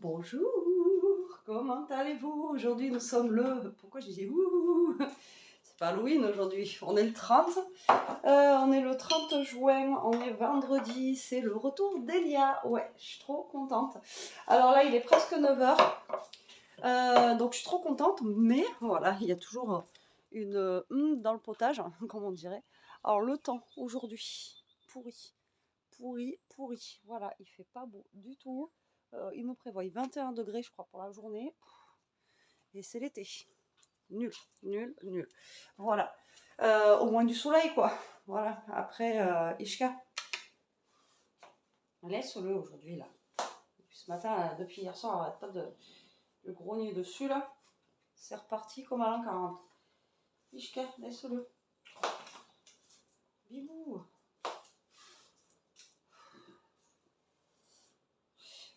Bonjour, comment allez-vous? Aujourd'hui nous sommes le... Pourquoi j'ai dit ouh? C'est pas Halloween aujourd'hui, on est le 30. On est le 30 juin, on est vendredi, c'est le retour d'Elia. Ouais, je suis trop contente. Alors là il est presque 9h, donc je suis trop contente, mais voilà, il y a toujours une dans le potage, comme on dirait. Alors le temps aujourd'hui, pourri. Pourri. Voilà, il fait pas beau du tout. Il nous prévoit 21 degrés, je crois, pour la journée. Et c'est l'été. Nul, nul. Voilà. Au moins du soleil, quoi. Voilà. Après, Ishka. Laisse-le aujourd'hui, là. Depuis ce matin, depuis hier soir, on n'arrête pas de grogner dessus, là. C'est reparti comme à l'an 40. Ishka, laisse-le. Bibou.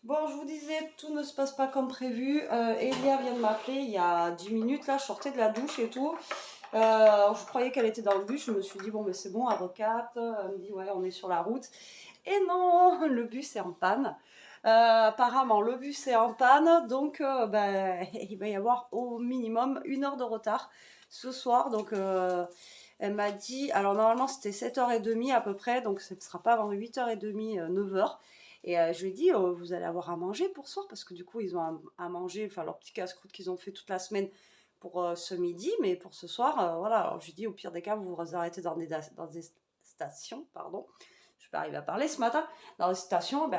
Bon, je vous disais, tout ne se passe pas comme prévu. Elia vient de m'appeler il y a 10 minutes, là, je sortais de la douche et tout. Je croyais qu'elle était dans le bus, je me suis dit, bon, mais c'est bon, elle recapte. Elle me dit, ouais, on est sur la route. Et non, le bus est en panne. Apparemment, le bus est en panne, donc il va y avoir au minimum 1 heure de retard ce soir. Donc, elle m'a dit, alors normalement, c'était 7h30 à peu près, donc ce ne sera pas avant 8h30, 9h. Et je lui ai dit, vous allez avoir à manger pour ce soir, parce que du coup, ils ont à manger, enfin, leur petit casse-croûte qu'ils ont fait toute la semaine pour ce midi, mais pour ce soir, voilà. Alors, je lui ai dit, au pire des cas, vous vous arrêtez dans des stations, pardon. Je suis pas arrivée à parler ce matin. Dans les stations,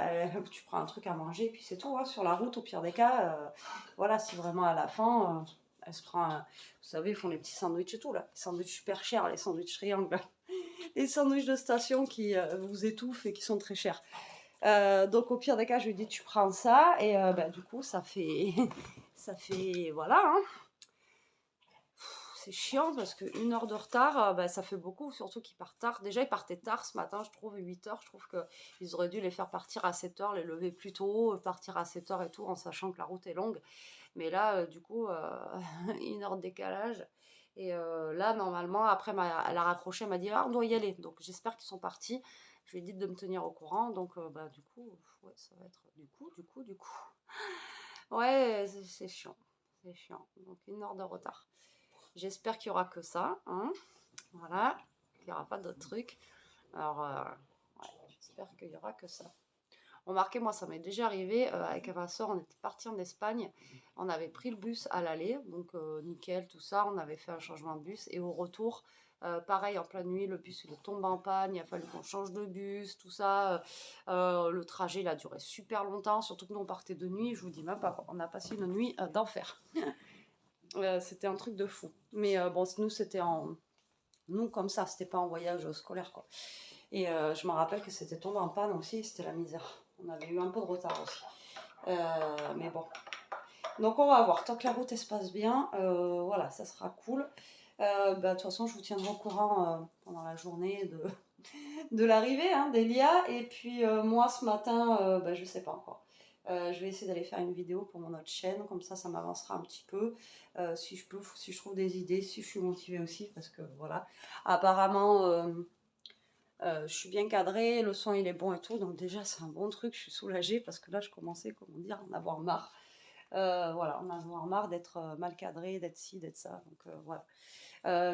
tu prends un truc à manger, et puis c'est tout, hein. Sur la route, au pire des cas, voilà, si vraiment à la fin, elle se prend, vous savez, ils font les petits sandwichs et tout, là. Les sandwichs super chers, les sandwichs triangles, les sandwichs de station qui vous étouffent et qui sont très chers. Donc au pire des cas, je lui dis tu prends ça et du coup ça fait ça fait voilà, hein. C'est chiant parce que 1 heure de retard, ça fait beaucoup, surtout qu'ils partent tard. Déjà ils partaient tard ce matin, je trouve 8h, je trouve qu'ils auraient dû les faire partir à 7h, les lever plus tôt, partir à 7h et tout en sachant que la route est longue. Mais là du coup 1 heure de décalage. Et là, normalement, après, elle a raccroché, elle m'a dit, ah, on doit y aller. Donc, j'espère qu'ils sont partis. Je lui ai dit de me tenir au courant. Donc, du coup, ouais, ça va être du coup. Ouais, c'est chiant. C'est chiant. Donc, 1 heure de retard. J'espère qu'il n'y aura que ça. Hein. Voilà. Qu'il n'y aura pas d'autres trucs. Alors, ouais, j'espère qu'il n'y aura que ça. Remarquez, moi, ça m'est déjà arrivé. Avec ma soeur, on était partis en Espagne. On avait pris le bus à l'aller. Donc, nickel, tout ça. On avait fait un changement de bus. Et au retour, pareil, en pleine nuit, le bus il est tombé en panne. Il a fallu qu'on change de bus, tout ça. Le trajet, il a duré super longtemps. Surtout que nous, on partait de nuit. Je vous dis même pas. On a passé une nuit d'enfer. C'était un truc de fou. Mais bon, nous, c'était en... Nous, comme ça, c'était pas en voyage scolaire, quoi. Et je me rappelle que c'était tombé en panne aussi, c'était la misère. On avait eu un peu de retard aussi. Mais bon. Donc on va voir. Tant que la route elle se passe bien, voilà, ça sera cool. De toute façon, je vous tiendrai au courant pendant la journée de l'arrivée d'Elia. Et puis moi, ce matin, je sais pas encore. Je vais essayer d'aller faire une vidéo pour mon autre chaîne, comme ça m'avancera un petit peu, si je peux, si je trouve des idées, si je suis motivée aussi, parce que voilà, apparemment je suis bien cadrée, le son il est bon et tout, donc déjà c'est un bon truc, je suis soulagée, parce que là je commençais, comment dire, à en avoir marre. Voilà, on en avoir marre d'être mal cadré, d'être ci, d'être ça, donc voilà.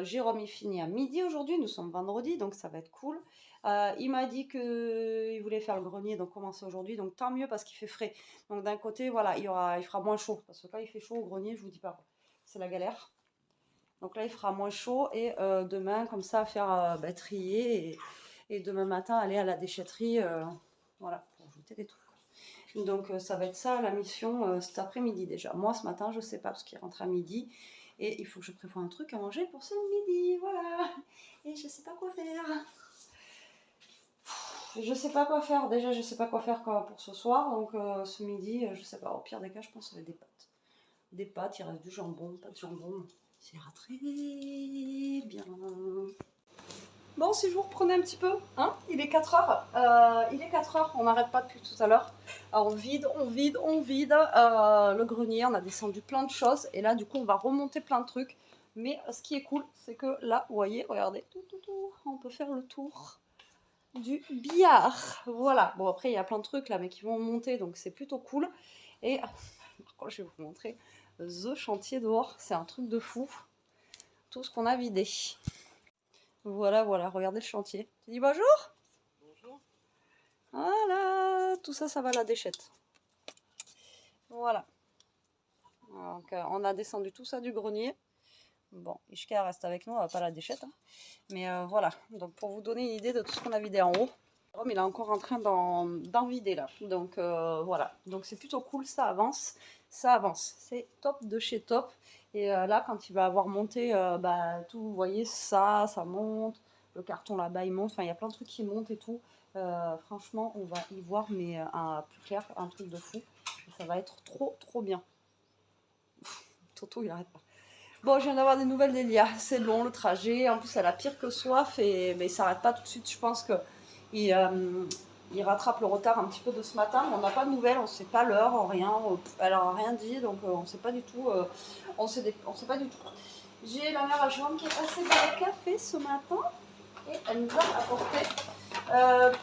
Jérôme il finit à midi aujourd'hui, nous sommes vendredi, donc ça va être cool. Il m'a dit qu'il voulait faire le grenier, donc commencer aujourd'hui, donc tant mieux parce qu'il fait frais. Donc d'un côté, voilà, il fera moins chaud, parce que quand il fait chaud au grenier, je vous dis pas, c'est la galère. Donc là, il fera moins chaud et demain, comme ça, faire trier et demain matin, aller à la déchetterie, voilà, pour jeter des trucs. Donc ça va être ça la mission cet après-midi déjà. Moi, ce matin, je sais pas parce qu'il rentre à midi et il faut que je prévoie un truc à manger pour ce midi, voilà. Et je sais pas quoi faire. Je sais pas quoi faire. Déjà, je sais pas quoi faire pour ce soir. Donc ce midi, je sais pas. Au pire des cas, je pense que ça va être des pâtes. Des pâtes, il reste du jambon, pas de jambon. Ça ira très bien. Bon, si je vous reprenais un petit peu, hein, il est 4h. Il est 4h, on n'arrête pas depuis tout à l'heure. On vide le grenier, on a descendu plein de choses. Et là, du coup, on va remonter plein de trucs. Mais ce qui est cool, c'est que là, vous voyez, regardez, on peut faire le tour. du billard. Voilà. Bon, après, il y a plein de trucs là, mais qui vont monter, donc c'est plutôt cool. Et par contre, je vais vous montrer the chantier dehors. C'est un truc de fou. Tout ce qu'on a vidé. Voilà, voilà. Regardez le chantier. Tu dis bonjour? Bonjour. Voilà. Tout ça, ça va à la déchette. Voilà. Donc, on a descendu tout ça du grenier. Bon, Ishka reste avec nous, elle va pas à la déchette. Hein. Mais voilà, donc pour vous donner une idée de tout ce qu'on a vidé en haut. Jérôme, il est encore en train d'en vider là. Donc voilà, donc c'est plutôt cool, ça avance. Ça avance, c'est top de chez top. Et là, quand il va avoir monté tout, vous voyez, ça monte. Le carton là-bas, il monte. Enfin, il y a plein de trucs qui montent et tout. Franchement, on va y voir, mais un plus clair, un truc de fou. Ça va être trop, trop bien. Toto, il arrête pas. Bon, je viens d'avoir des nouvelles d'Elia. C'est long le trajet. En plus, elle a pire que soif mais il s'arrête pas tout de suite. Je pense qu'il il rattrape le retard un petit peu de ce matin. Mais on n'a pas de nouvelles. On ne sait pas l'heure, rien. Elle n'a rien dit. Donc, on ne sait pas du tout. On sait pas du tout. J'ai la mère à Jérôme qui est passée dans le café ce matin. Et elle nous a apporté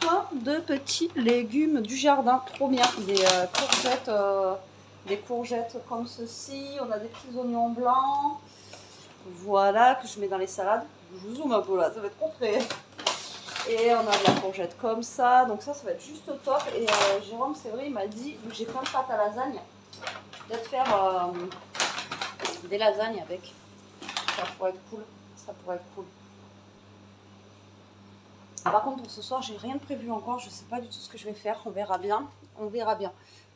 plein de petits légumes du jardin. Trop bien. Des courgettes comme ceci. On a des petits oignons blancs. Voilà, que je mets dans les salades. Je vous zoome un peu là, ça va être complet. Et on a de la courgette comme ça. Donc ça va être juste top. Et Jérôme, c'est vrai, il m'a dit, vu que j'ai plein de pâtes à lasagne, peut-être faire des lasagnes avec. Ça pourrait être cool. Ça pourrait être cool. Par contre, pour ce soir, j'ai rien de prévu encore. Je sais pas du tout ce que je vais faire. On verra bien. On verra bien.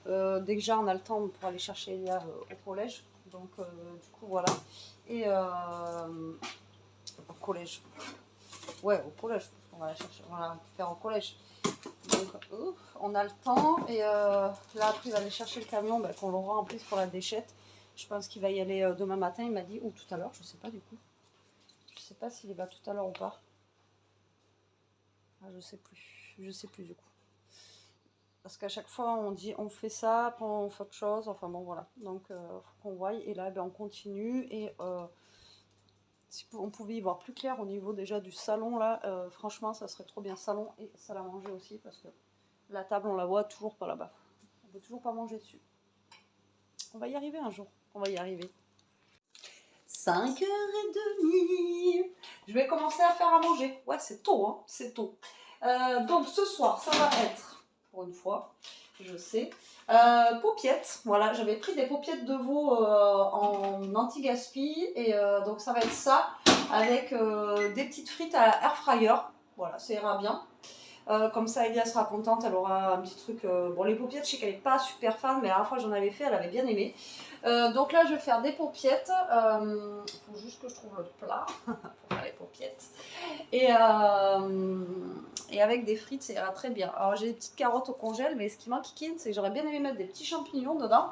Dès que j'ai on a le temps pour aller chercher Elia au collège. Donc, du coup, voilà. Et au collège. Ouais, au collège. On va la chercher. On va la faire au collège. Donc, on a le temps. Et là, après, il va aller chercher le camion qu'on l'aura en plus pour la déchette. Je pense qu'il va y aller demain matin. Il m'a dit, ou tout à l'heure. Je sais pas du coup. Je sais pas s'il y va tout à l'heure ou pas. Ah, je sais plus. Je sais plus du coup. Parce qu'à chaque fois, on dit on fait ça, après on fait autre chose. Enfin bon, voilà. Donc, faut qu'on voie. Et là, on continue. Et si on pouvait y voir plus clair au niveau déjà du salon, là, franchement, ça serait trop bien. Salon et salle à manger aussi. Parce que la table, on la voit toujours pas là-bas. On ne peut toujours pas manger dessus. On va y arriver un jour. On va y arriver. 5h30. Je vais commencer à faire à manger. Ouais, c'est tôt, hein. C'est tôt. Donc, ce soir, ça va être... Pour une fois, je sais. Paupiettes, voilà, j'avais pris des paupiettes de veau en anti-gaspi et donc ça va être ça avec des petites frites à air fryer. Voilà, ça ira bien. Comme ça, Elia sera contente, elle aura un petit truc. Bon, les paupiettes, je sais qu'elle n'est pas super fan, mais la dernière fois j'en avais fait, elle avait bien aimé. Donc là, je vais faire des paupiettes. Il faut juste que je trouve le plat pour faire les paupiettes. Et avec des frites, ça ira très bien. Alors, j'ai des petites carottes au congèle, mais ce qui m'enquiquine, c'est que j'aurais bien aimé mettre des petits champignons dedans.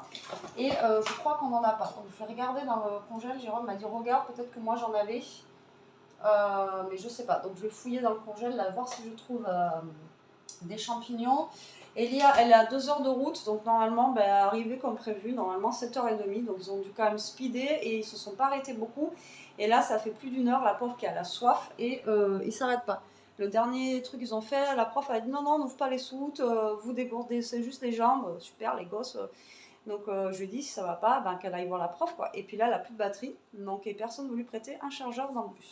Et je crois qu'on n'en a pas. Donc, je vais regarder dans le congèle. Jérôme m'a dit, regarde, peut-être que moi j'en avais. Mais je sais pas. Donc, je vais fouiller dans le congèle, là, voir si je trouve des champignons. Elia, elle est à 2 heures de route, donc normalement, arrivée comme prévu, normalement 7h30, donc ils ont dû quand même speeder et ils se sont pas arrêtés beaucoup. Et là, ça fait plus d'1 heure, la pauvre qui a la soif et ils s'arrêtent pas. Le dernier truc qu'ils ont fait, la prof a dit non, n'ouvre pas les soutes, vous dégourdissez juste les jambes, super les gosses. Donc je lui ai dit si ça va pas, qu'elle aille voir la prof quoi. Et puis là, elle a plus de batterie, donc personne ne veut lui prêter un chargeur dans le bus.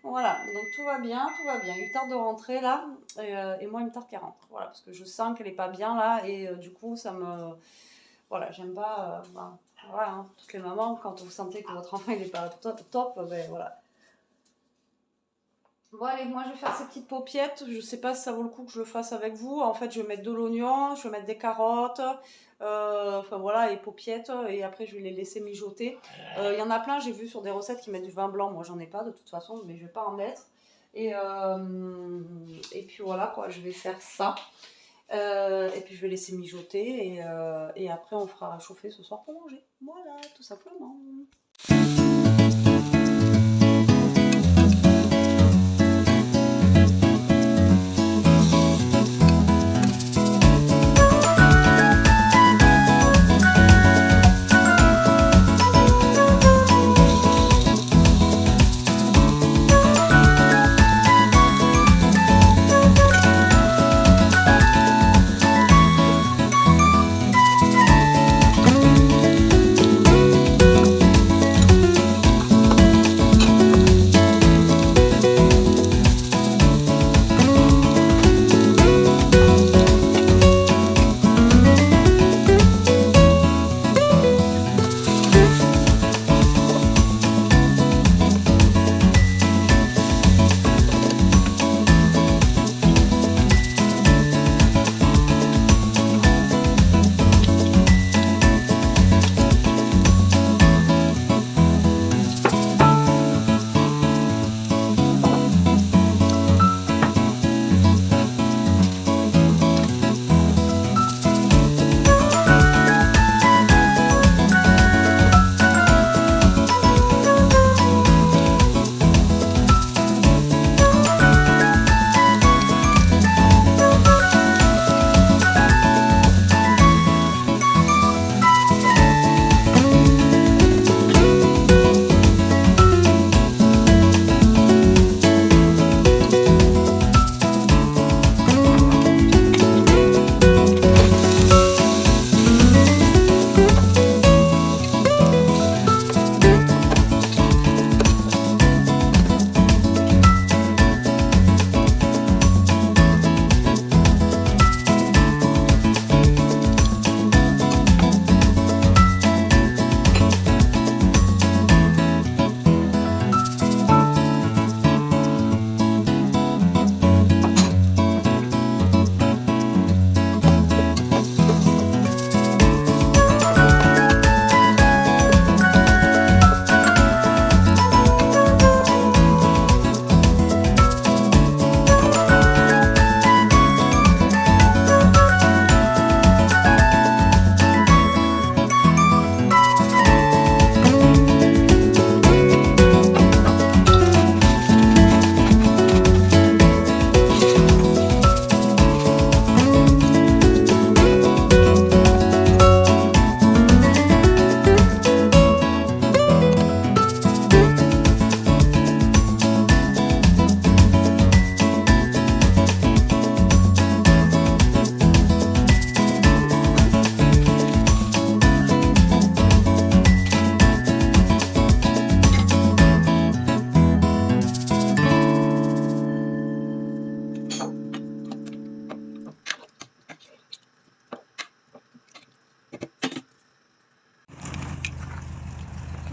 Voilà, donc tout va bien, tout va bien. Il tarde de rentrer là, et moi il me tarde qu'elle rentre. Voilà, parce que je sens qu'elle est pas bien là, et du coup ça me... Voilà, j'aime pas... voilà, hein, toutes les mamans, quand vous sentez que votre enfant il est pas top, voilà. Bon allez, moi je vais faire ces petites paupiettes, je sais pas si ça vaut le coup que je le fasse avec vous. En fait je vais mettre de l'oignon, je vais mettre des carottes, enfin voilà, et paupiettes, et après je vais les laisser mijoter. Il y en a plein, j'ai vu sur des recettes qui mettent du vin blanc, moi j'en ai pas de toute façon, mais je vais pas en mettre. Et puis voilà quoi, je vais faire ça. Et puis je vais laisser mijoter, et après on fera chauffer ce soir pour manger. Voilà, tout simplement.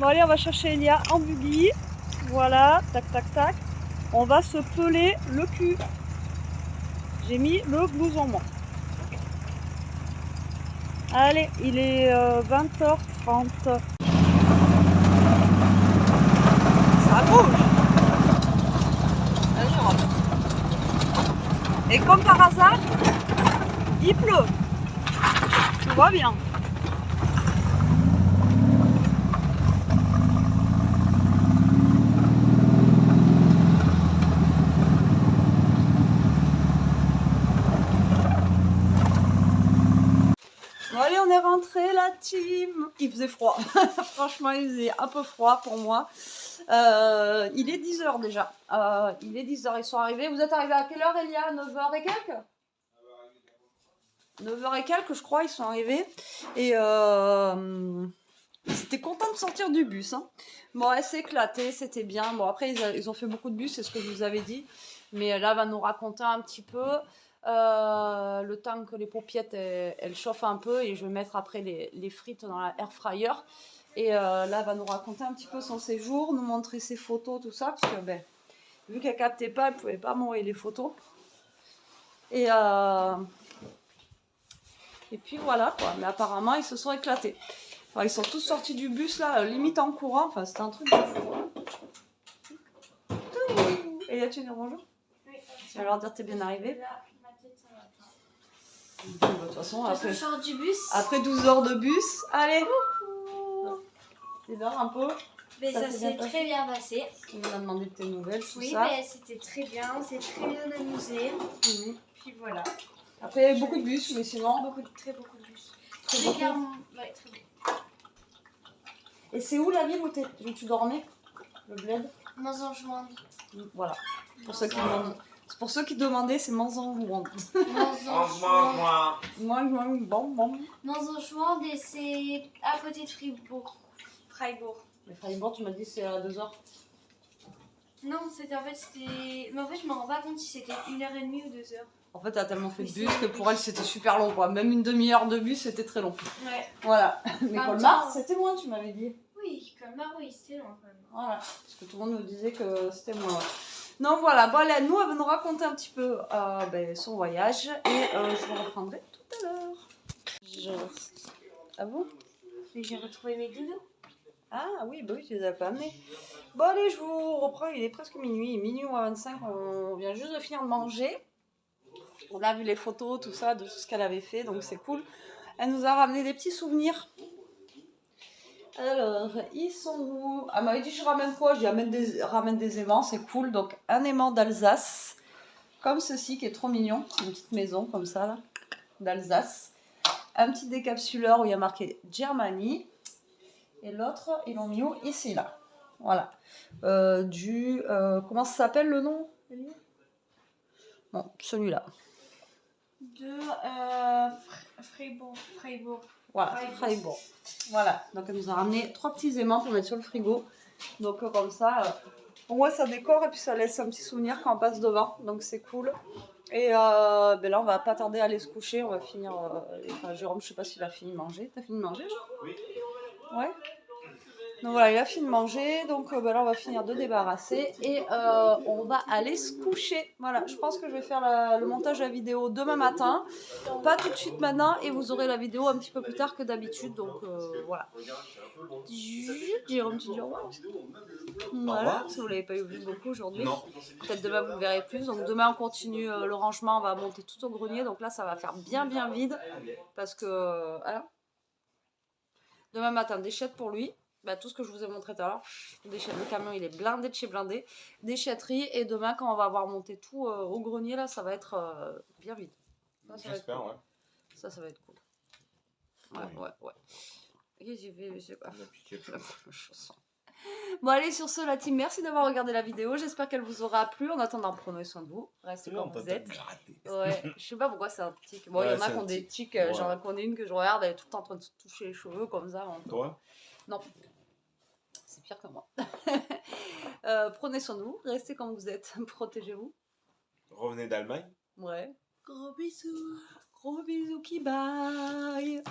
Bon allez, on va chercher Elia en buggy. Voilà, tac tac tac. On va se peler le cul. J'ai mis le blouson moi. Allez, il est 20h30. Ça bouge. Allez, on rentre. Et comme par hasard, il pleut. Tout va bien. Bon allez, on est rentré la team. Il faisait froid. Franchement, il faisait un peu froid pour moi. Il est 10h déjà. Il est 10h, ils sont arrivés. Vous êtes arrivés à quelle heure, Elia? 9h et quelques? 9h et quelques, je crois, ils sont arrivés. Et ils étaient contents de sortir du bus. Hein. Bon, elle s'est éclatée, c'était bien. Bon, après, ils ont fait beaucoup de bus, c'est ce que je vous avais dit. Mais là, elle va nous raconter un petit peu. Le temps que les paupiettes elles chauffent un peu et je vais mettre après les frites dans la air fryer et là elle va nous raconter un petit peu son séjour, nous montrer ses photos, tout ça, parce que ben, vu qu'elle captait pas, elle pouvait pas m'envoyer les photos et puis voilà quoi, mais apparemment ils se sont éclatés. Enfin, ils sont tous sortis du bus là, limite en courant, enfin c'était un truc de fou. Et là tu dis bonjour? Oui. Tu vas leur dire t'es bien arrivé? De toute façon, après, du bus. Après 12 heures de bus, allez. Tu dors un peu. Mais ça s'est très bien passé. Tu nous as demandé de tes nouvelles, tout oui, ça. Oui, mais c'était très bien, on s'est très bien amusé. Puis voilà. Après, beaucoup de bus, mais sinon... Très beaucoup de bus. Très beaucoup. Ouais, très beaucoup. Et c'est où la ville où tu dormais? Le bled? Manzanjouan. Voilà. Pour ceux qui demandent. Pour ceux qui demandaient, c'est Manzanjouan. Manzanjouan, et c'est à côté de Fribourg. Mais Fribourg, tu m'as dit c'est à 2 heures. Non, c'était Mais en fait, je me rends pas compte si c'était 1h30 ou 2 heures. En fait, elle a tellement fait de bus que pour elle, c'était super long, quoi. Même une demi-heure de bus, c'était très long. Ouais. Voilà. Mais Colmar, c'était moins, tu m'avais dit. Oui, Colmar, oui, c'était long quand même. Voilà. Parce que tout le monde nous disait que c'était moins. Non, voilà. Bon, là, nous, elle va nous raconter un petit peu son voyage. Et je vous reprendrai tout à l'heure. Ah bon? J'ai retrouvé mes doudous. Ah oui, bah oui, tu les as pas amenés. Bon, allez, je vous reprends. Il est presque minuit. Minuit ou à 25. On vient juste de finir de manger. On a vu les photos, tout ça, de tout ce qu'elle avait fait. Donc, c'est cool. Elle nous a ramené des petits souvenirs. Alors, ils sont où? Elle m'avait dit je ramène quoi? Je dis ramène des aimants, c'est cool. Donc un aimant d'Alsace, comme ceci qui est trop mignon. C'est une petite maison comme ça là, d'Alsace. Un petit décapsuleur où il y a marqué Germany. Et l'autre, ils l'ont mis où? Ici là. Voilà. Comment ça s'appelle le nom? Bon, celui-là. De Fribourg. Voilà, Fribourg. Voilà, donc elle nous a ramené 3 petits aimants pour mettre sur le frigo. Donc comme ça, pour moi ça décore et puis ça laisse un petit souvenir quand on passe devant. Donc c'est cool. Et là on va pas tarder à aller se coucher. On va finir. Enfin, Jérôme, je sais pas s'il a fini de manger. T'as fini de manger? Oui. Ouais. Donc voilà, il a fini de manger, donc là on va finir de débarrasser et on va aller se coucher. Voilà, je pense que je vais faire le montage de la vidéo demain matin, pas tout de suite maintenant, et vous aurez la vidéo un petit peu plus tard que d'habitude, donc voilà. Jérôme, tu dis au revoir. Voilà, si vous ne l'avez pas vu beaucoup aujourd'hui. Peut-être demain vous ne verrez plus, donc demain on continue le rangement, on va monter tout au grenier, donc là ça va faire bien vide, parce que demain matin, déchette pour lui. Bah, tout ce que je vous ai montré tout à l'heure, le camion il est blindé de chez blindé, déchetterie, et demain quand on va avoir monté tout au grenier là, ça va être bien vide. J'espère, cool. Ouais. Ça va être cool. Ouais. Qu'est-ce que j'ai fait, je sais pas. Bon allez, sur ce la team, merci d'avoir regardé la vidéo, j'espère qu'elle vous aura plu. En attendant, prenez soin de vous, restez comme vous êtes. Ouais, je sais pas pourquoi c'est un tic. Bon, il y en a qui ont des tics, j'en connais une que je regarde, elle est tout le temps en train de se toucher les cheveux comme ça. Toi? Non. C'est pire que moi. Prenez soin de vous, restez comme vous êtes, protégez-vous. Revenez d'Allemagne. Ouais. Gros bisous qui bye.